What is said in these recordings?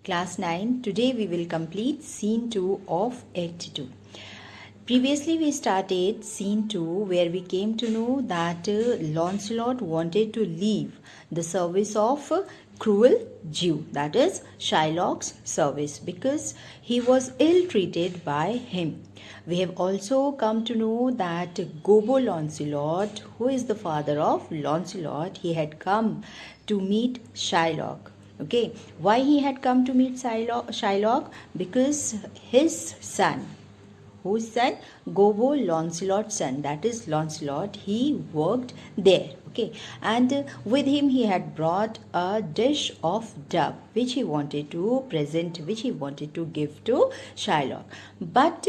Class 9. Today we will complete scene 2 of Act 2. Previously we started scene 2 where we came to know that Lancelot wanted to leave the service of cruel Jew, that is Shylock's service, because he was ill treated by him. We have also come to know that Gobbo Lancelot, who is the father of Lancelot, he had come to meet Shylock. Okay, why he had come to meet Shylock? Because his son, whose son? Gobbo Lancelot's son, that is Lancelot, he worked there. Okay, and with him he had brought a dish of dove which he wanted to present, which he wanted to give to Shylock. But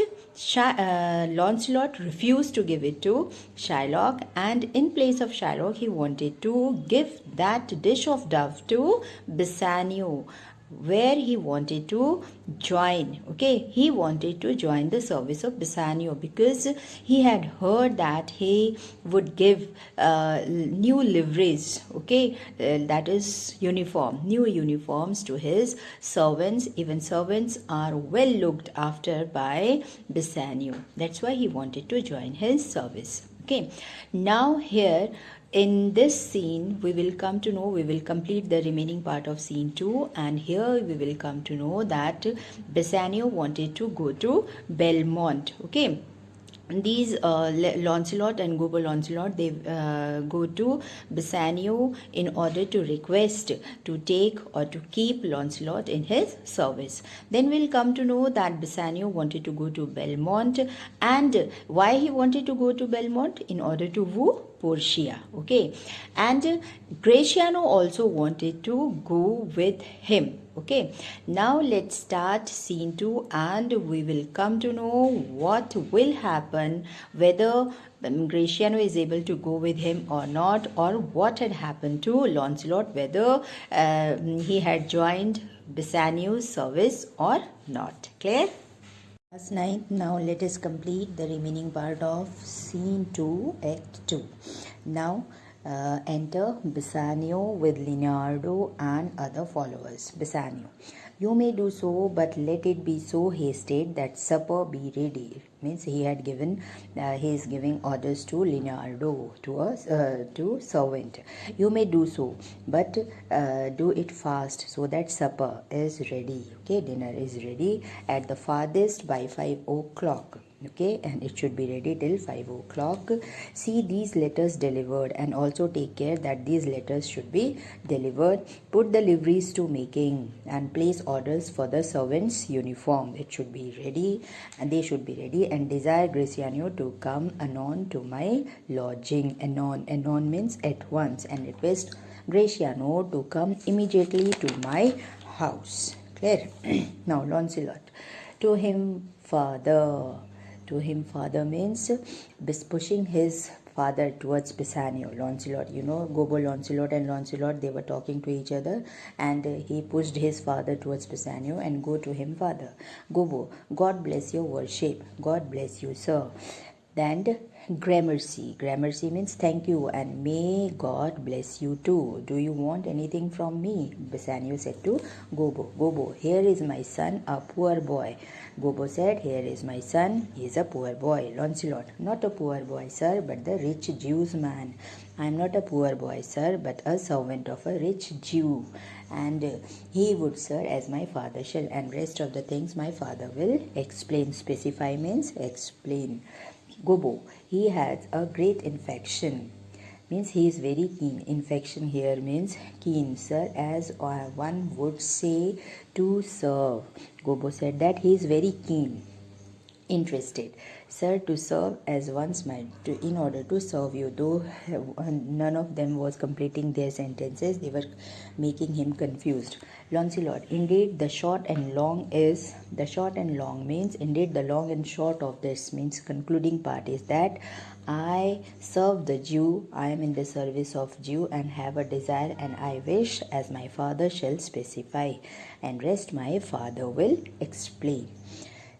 Lancelot refused to give it to Shylock, and in place of Shylock he wanted to give that dish of dove to Bassanio, where he wanted to join. Okay, he wanted to join the service of Bassanio because he had heard that he would give new liveries, okay, that is new uniforms to his servants. Even servants are well looked after by Bassanio. That's why he wanted to join his service. Okay, now here in this scene we will come to know, we will complete the remaining part of scene 2, and here we will come to know that Bassanio wanted to go to Belmont. Okay, these Lancelot and Gobbo Lancelot, they go to Bassanio in order to request to take or to keep Lancelot in his service. Then we'll come to know that Bassanio wanted to go to Belmont, and why he wanted to go to Belmont? In order to woo Portia. Okay, and Gratiano also wanted to go with him. Okay, now let's start scene 2 and we will come to know what will happen, whether Gratiano is able to go with him or not, or what had happened to Lancelot, whether he had joined Bassanio's service or not. Clear? Class 9. Now let us complete the remaining part of scene 2, act 2. Now enter Bassanio with Leonardo and other followers. Bassanio: you may do so, but let it be so hasted that supper be ready. Means he had given, he is giving orders to Leonardo, to servant. You may do so, but do it fast so that supper is ready. Okay, dinner is ready at the farthest by 5 o'clock. Okay, and it should be ready till 5 o'clock. See these letters delivered, and also take care that these letters should be delivered. Put the liveries to making and place orders for the servants' uniform. It should be ready, and they should be ready, and desire Gratiano to come anon to my lodging. Anon means at once, and request Gratiano to come immediately to my house. Clear? Now Lancelot: to him, father. To him, father means pushing his father towards Bassanio. Lancelot, you know, Gobbo Lancelot and Lancelot, they were talking to each other, and he pushed his father towards Bassanio, and go to him, father. Gobbo: God bless your worship. God bless you, sir. Then gramercy. Gramercy means thank you, and may God bless you too. Do you want anything from me? Bassanio said to Gobbo: Gobbo, here is my son, a poor boy. Gobbo said, here is my son, he is a poor boy. Lancelot: not a poor boy, sir, but the rich Jew's man. I am not a poor boy, sir, but a servant of a rich Jew, and he would, sir, as my father shall, and rest of the things my father will explain. Specify means explain. Gobbo: he has a great infection. Means he is very keen. Infection here means keen, sir, as one would say to serve. Gobbo said that he is very keen, interested, sir, to serve as one's mind, in order to serve you. Though none of them was completing their sentences, they were making him confused. Lancelot: indeed the short and long means, indeed the long and short of this means concluding part is that I serve the Jew, I am in the service of Jew, and have a desire, and I wish as my father shall specify, and rest my father will explain.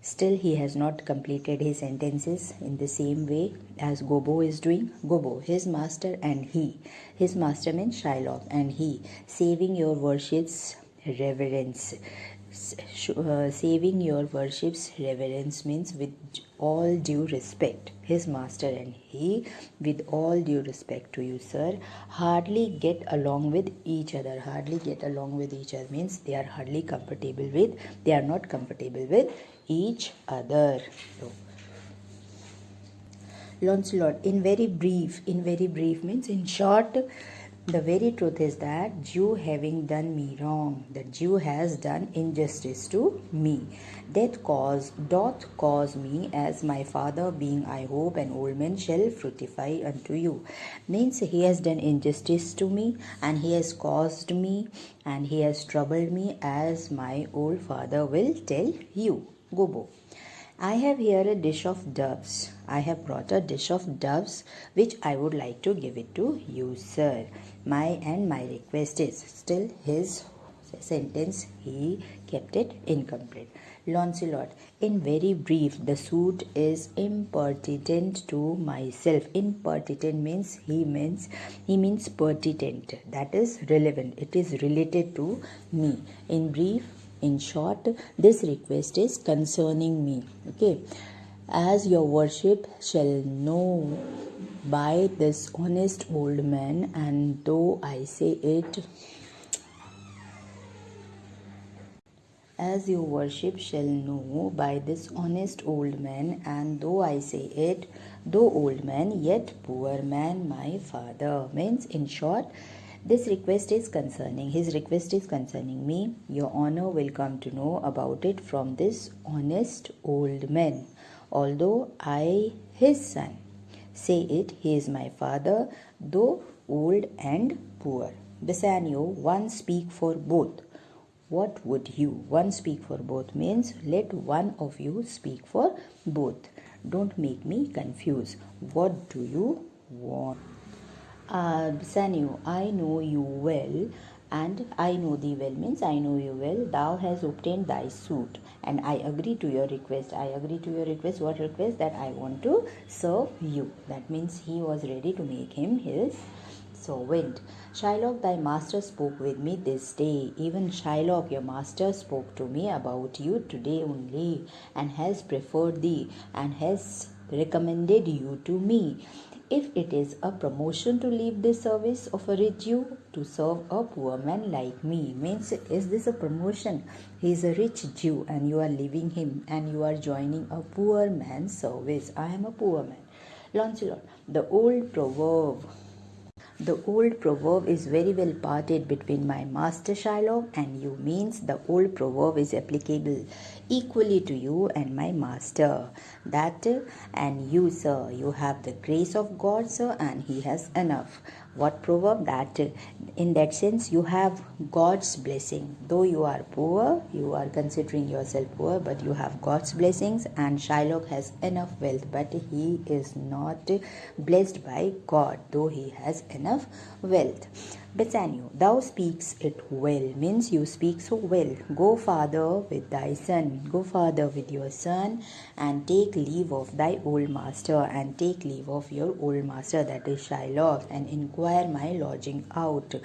Still he has not completed his sentences in the same way as Gobbo is doing. Gobbo: his master and he. His master means Shylock, and he, saving your worships, reverence. Saving your worship's reverence means with all due respect. His master and he, with all due respect to you, sir, hardly get along with each other. Hardly get along with each other means they are hardly comfortable with, they are not comfortable with each other. So, Launcelot, in very brief means in short, the very truth is that Jew having done me wrong, the Jew has done injustice to me. Doth cause me, as my father being, I hope, an old man, shall fructify unto you. Means he has done injustice to me, and he has caused me, and he has troubled me, as my old father will tell you. Gobo. I have here a dish of doves. I have brought a dish of doves which I would like to give it to you, sir. My request is, still his sentence he kept it incomplete. Launcelot, in very brief, the suit is impertinent to myself. Impertinent means he means pertinent. That is relevant. It is related to me. In brief, in short, this request is concerning me. Okay. As your worship shall know by this honest old man, and though I say it, as your worship shall know by this honest old man, and though I say it, though old man, yet poor man, my father. Means, in short, this request is concerning, his request is concerning me. Your honor will come to know about it from this honest old man. Although I, his son, say it, he is my father, though old and poor. Bassanio, one speak for both. What would you? One speak for both means let one of you speak for both. Don't make me confused. What do you want? Bassanio, I know you well, and I know thee well means I know you well. Thou hast obtained thy suit, and I agree to your request. I agree to your request. What request? That I want to serve you. That means he was ready to make him his servant. Shylock, thy master spoke with me this day. Even Shylock, your master, spoke to me about you today only, and has preferred thee, and has recommended you to me. If it is a promotion to leave the service of a rich Jew to serve a poor man like me, means is this a promotion? He is a rich Jew and you are leaving him and you are joining a poor man's service. I am a poor man. Launcelot, the old proverb is very well parted between my master Shylock and you, means the old proverb is applicable equally to you and my master. That and you, sir, you have the grace of God, sir, and he has enough. What proverb? That in that sense you have God's blessing. Though you are poor, you are considering yourself poor, but you have God's blessings, and Shylock has enough wealth, but he is not blessed by God, though he has enough wealth. Bassanio, thou speaks it well, means you speak so well. Go farther with thy son, go farther with your son, and take leave of thy old master, and take leave of your old master, that is Shylock, and inquire my lodging out,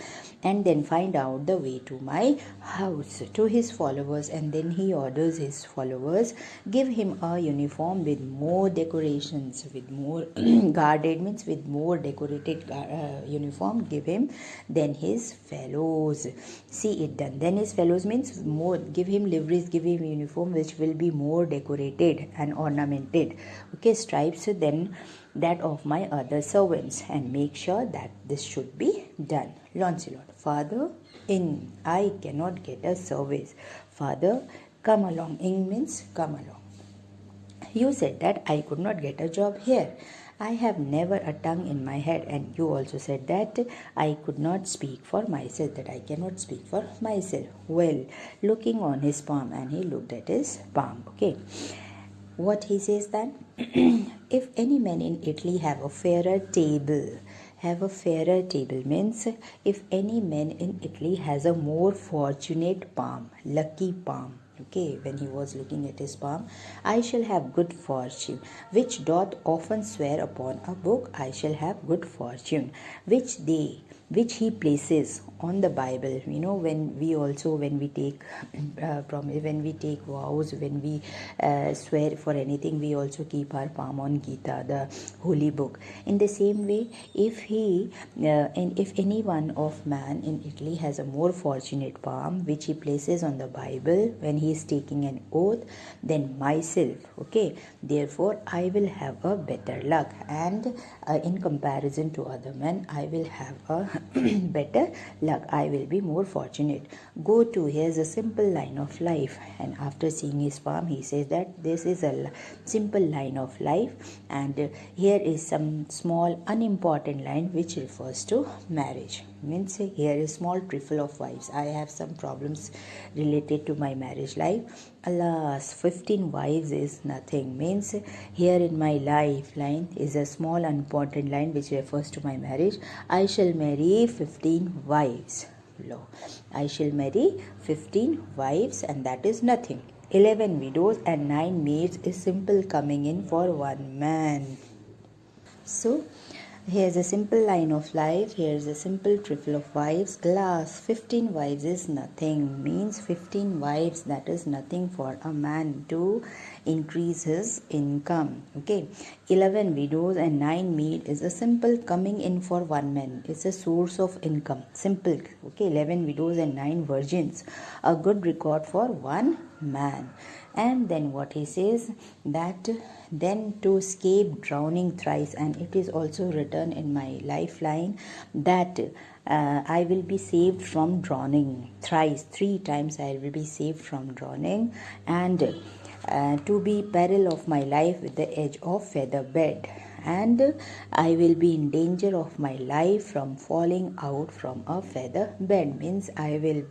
and then find out the way to my house. To his followers, and then he orders his followers, give him a uniform with more decorations, with more guarded, means with more decorated uniform, give him. Then his fellows, see it done. Then his fellows means more, give him liveries, give him uniform which will be more decorated and ornamented. Okay, stripes than that of my other servants, and make sure that this should be done. Launcelot, father, in I cannot get a service. Father, come along. In means come along. You said that I could not get a job here. I have never a tongue in my head, and you also said that I could not speak for myself, that I cannot speak for myself. Well, looking on his palm, and he looked at his palm. Okay, what he says then? If any man in Italy have a fairer table means if any man in Italy has a more fortunate palm, lucky palm. Okay, when he was looking at his palm, I shall have good fortune, which doth often swear upon a book, I shall have good fortune, which they which he places on the Bible. When we take when we take vows, when we swear for anything, we also keep our palm on Gita, the holy book. In the same way, if any one of man in Italy has a more fortunate palm which he places on the Bible when he is taking an oath than myself, okay, therefore I will have a better luck, and in comparison to other men, I will have a better luck. I will be more fortunate. Go to, here's a simple line of life. And after seeing his palm, he says that this is a simple line of life, and here is some small unimportant line which refers to marriage. Means here is small trifle of wives. I have some problems related to my marriage life. Alas, 15 wives is nothing. Means here in my lifeline is a small unimportant line which refers to my marriage. I shall marry 15 wives. Lo, I shall marry 15 wives, and that is nothing. 11 widows and 9 maids is simple coming in for one man. So here's a simple line of life. Here's a simple trifle of wives. Alas, 15 wives is nothing. Means 15 wives, that is nothing for a man to increase his income. Okay. 11 widows and 9 maid is a simple coming in for one man. It's a source of income. Simple. Okay. 11 widows and 9 virgins. A good record for one man. And then what he says, that then to escape drowning thrice, and it is also written in my lifeline that I will be saved from drowning thrice. 3 times I will be saved from drowning, and to be peril of my life with the edge of feather bed, and I will be in danger of my life from falling out from a feather bed. Means I will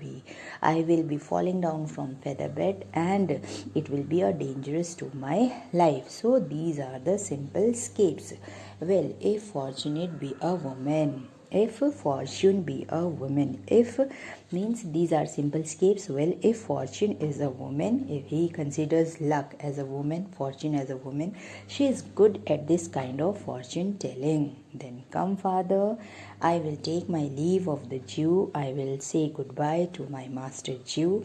be falling down from feather bed, and it will be a dangerous to my life. So these are the simple escapes. Well, if fortunate be a woman, if fortune be a woman, if means these are simple escapes. Well, if fortune is a woman, if he considers luck as a woman, fortune as a woman, she is good at this kind of fortune telling. Then come, father, I will take my leave of the Jew. I will say goodbye to my master Jew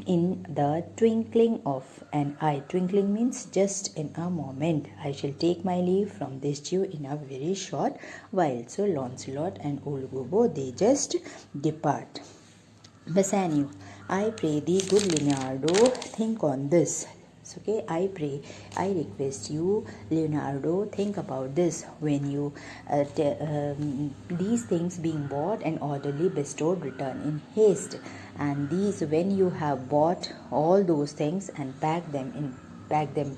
in the twinkling of an eye. Twinkling means just in a moment. I shall take my leave from this Jew in a very short while. So Launcelot and old Gobbo, they just depart. Bassanio, I pray thee, good Leonardo, think on this. Okay, I request you, Leonardo, think about this when you these things being bought and orderly bestowed return in haste, and these, when you have bought all those things and pack them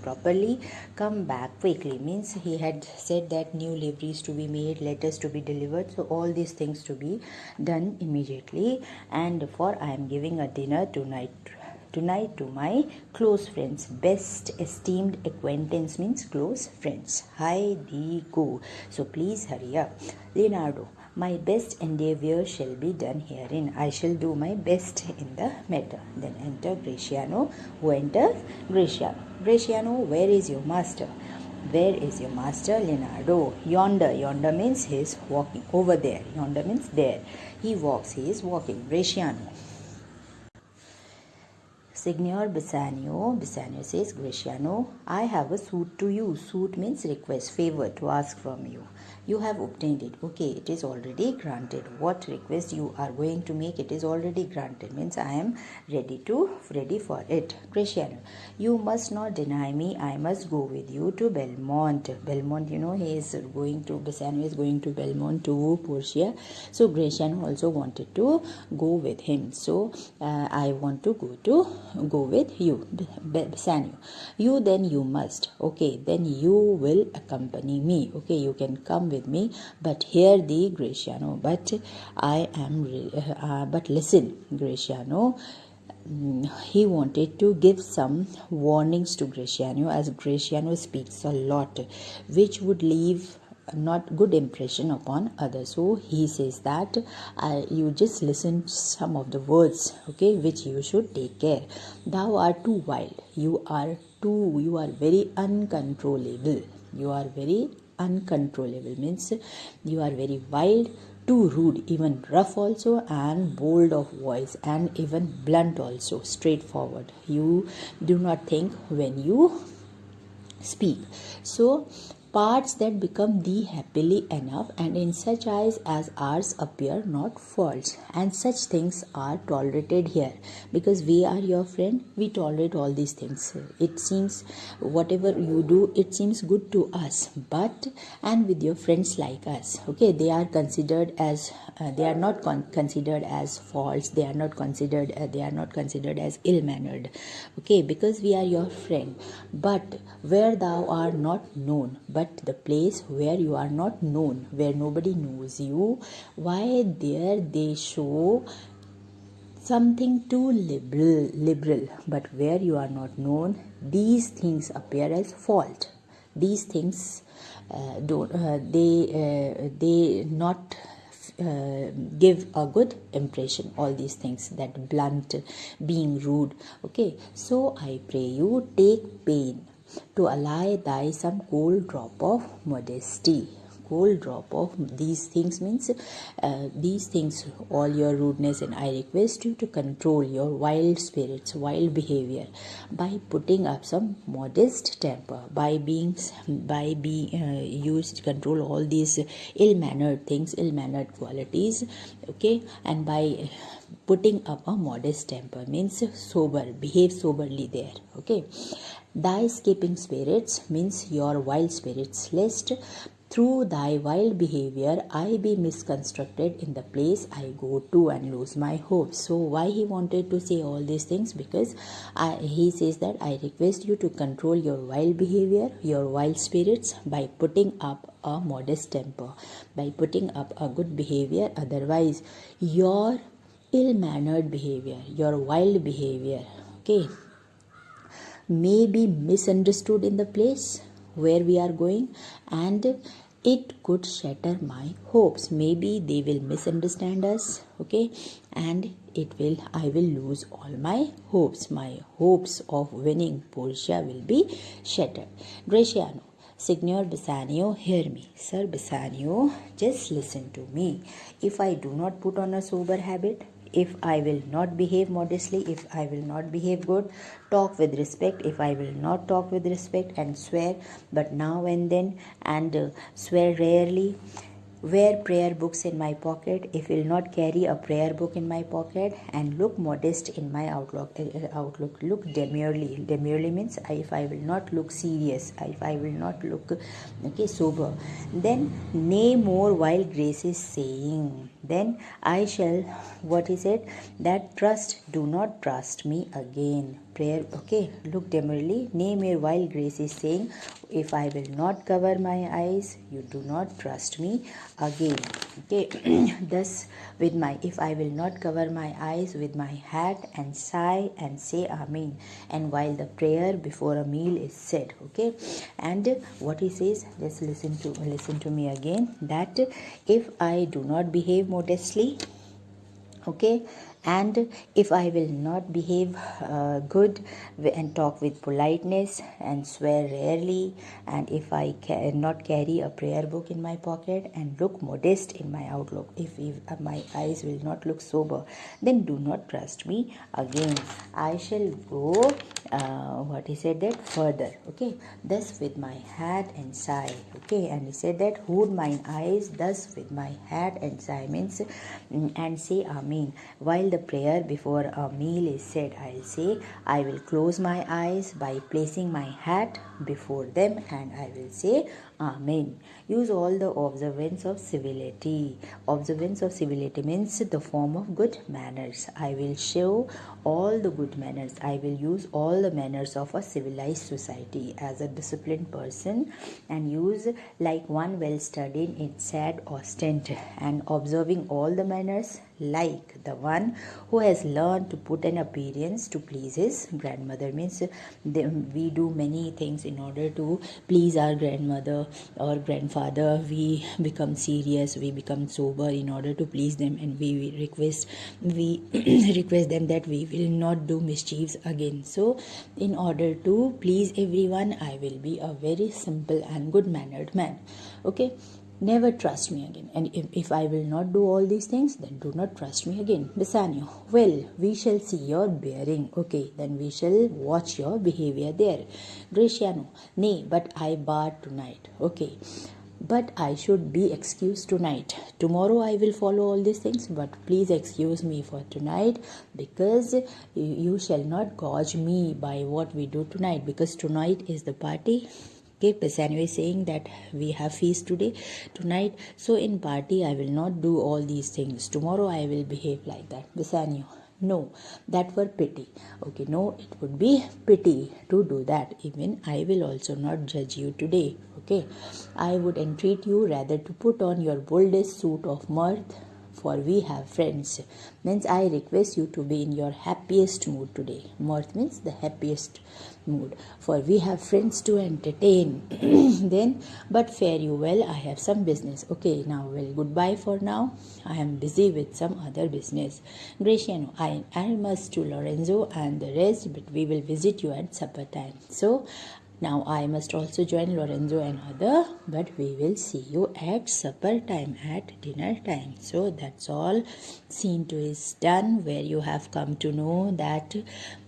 properly, come back quickly. Means he had said that new liveries to be made, letters to be delivered, so all these things to be done immediately. And for I am giving a dinner tonight to my close friends. Best esteemed acquaintance means close friends. Hi, thee, go. So please hurry up. Leonardo, my best endeavour shall be done herein. I shall do my best in the matter. Then enter Gratiano. Who enters? Gratiano. Gratiano, where is your master? Where is your master? Leonardo. Yonder. Yonder means he is walking. Over there. Yonder means there. He walks. He is walking. Gratiano. Signor Bassanio. Bassanio says, Gratiano, I have a suit to you. Suit means request, favor, to ask from you. You have obtained it. Okay, it is already granted. What request you are going to make, it is already granted. Means I am ready for it. Gratiano, you must not deny me. I must go with you to Belmont. Belmont, Bassanio is going to Belmont to Portia. So Gratiano also wanted to go with him. So I want to go with you, Bassanio. You must. Okay, then you will accompany me. Okay, you can come with me, but hear thee, Gratiano. But listen, Gratiano. He wanted to give some warnings to Gratiano, as Gratiano speaks a lot, which would leave not good impression upon others. So he says that you just listen some of the words, okay, which you should take care. Thou art too wild. You are very uncontrollable. You are very uncontrollable means you are very wild, too rude, even rough also, and bold of voice, and even blunt also, straightforward. You do not think when you speak. So parts that become thee happily enough, and in such eyes as ours appear not faults, and such things are tolerated here, because we are your friend. We tolerate all these things. It seems whatever you do, it seems good to us, but and with your friends like us, okay, they are considered as they are not considered as faults. They are not considered as ill mannered, okay, because we are your friend. But where thou art not known, but the place where you are not known, where nobody knows you, why there they show something too liberal. But where you are not known, these things appear as fault. These things don't they not give a good impression. All these things, that blunt, being rude, okay. So I pray you, take pain to allay thy some cold drop of modesty. Cold drop of these things means these things, all your rudeness, and I request you to control your wild spirits, wild behavior, by putting up some modest temper, by being used to control all these ill-mannered things, ill-mannered qualities, okay, and by putting up a modest temper means sober, behave soberly there, okay. Thy escaping spirits means your wild spirits, lest through thy wild behavior I be misconstructed in the place I go to and lose my hopes. So why he wanted to say all these things? Because he says that I request you to control your wild behavior, your wild spirits, by putting up a modest temper, by putting up a good behavior. Otherwise your ill-mannered behavior, your wild behavior, okay, may be misunderstood in the place where we are going, and it could shatter my hopes. Maybe they will misunderstand us, okay, and I will lose all my hopes. My hopes of winning Portia will be shattered. Bresciano. Signor Bassanio, hear me. Sir Bassanio, just listen to me. If I do not put on a sober habit, if I will not behave modestly, if I will not behave good, talk with respect, if I will not talk with respect, and swear but now and then, and swear rarely, wear prayer books in my pocket, if will not carry a prayer book in my pocket, and look modest in my outlook, look demurely. Demurely means if I will not look serious, if I will not look, okay, sober, then nay more while grace is saying, then I shall, what is it, that trust, do not trust me again. Prayer, okay, look demurely, nay mere while grace is saying, if I will not cover my eyes, you do not trust me again, okay. Thus with my, if I will not cover my eyes with my hat, and sigh and say amen, and while the prayer before a meal is said, okay. And what he says, just listen to me again, that if I do not behave modestly, okay, and if I will not behave good, and talk with politeness, and swear rarely, and if I cannot carry a prayer book in my pocket, and look modest in my outlook, if my eyes will not look sober, then do not trust me again. I shall go, what he said, that further, okay, thus with my hat and sigh, okay. And he said that hood mine eyes thus with my hat and sigh means, and say amen, while the prayer before a meal is said. I'll say, I will close my eyes by placing my hat before them, and I will say amen. Use all the observance of civility. Observance of civility means the form of good manners. I will show all the good manners. I will use all the manners of a civilized society as a disciplined person, and use like one well studied in sad ostent, and observing all the manners like the one who has learned to put an appearance to please his grandmother. Means we do many things in order to please our grandmother or grandfather. We become serious, we become sober in order to please them, and we request request them that we will not do mischiefs again. So in order to please everyone, I will be a very simple and good mannered man, okay. Never trust me again. And if I will not do all these things, then do not trust me again. Bassanio, well, we shall see your bearing. Okay, then we shall watch your behavior there. Graciano, nay, but I barred tonight. Okay, but I should be excused tonight. Tomorrow I will follow all these things, but please excuse me for tonight, because you shall not gauge me by what we do tonight, because tonight is the party. Okay, Bassanio is saying that we have feast tonight. So in party I will not do all these things. Tomorrow I will behave like that. Bassanio, no, that were pity. Okay, no, it would be pity to do that. Even I will also not judge you today. Okay, I would entreat you rather to put on your boldest suit of mirth, for we have friends. Means I request you to be in your happiest mood today. Mirth means the happiest mood, for we have friends to entertain. Then, but fare you well, I have some business. Okay, now, well, goodbye for now. I am busy with some other business. Graciano, I must to Lorenzo and the rest, but we will visit you at supper time. So now I must also join Lorenzo and other, but we will see you at supper time, at dinner time. So that's all. Scene 2 is done, where you have come to know that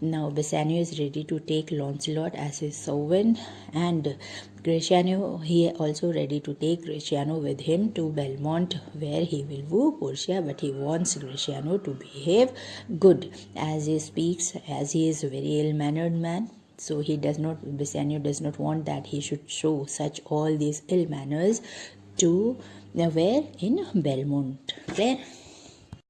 now Bassanio is ready to take Launcelot as his servant, and Graciano, he also ready to take Graciano with him to Belmont, where he will woo Portia, but he wants Graciano to behave good as he speaks, as he is a very ill-mannered man. So Bassanio does not want that he should show such all these ill manners to where in Belmont. Where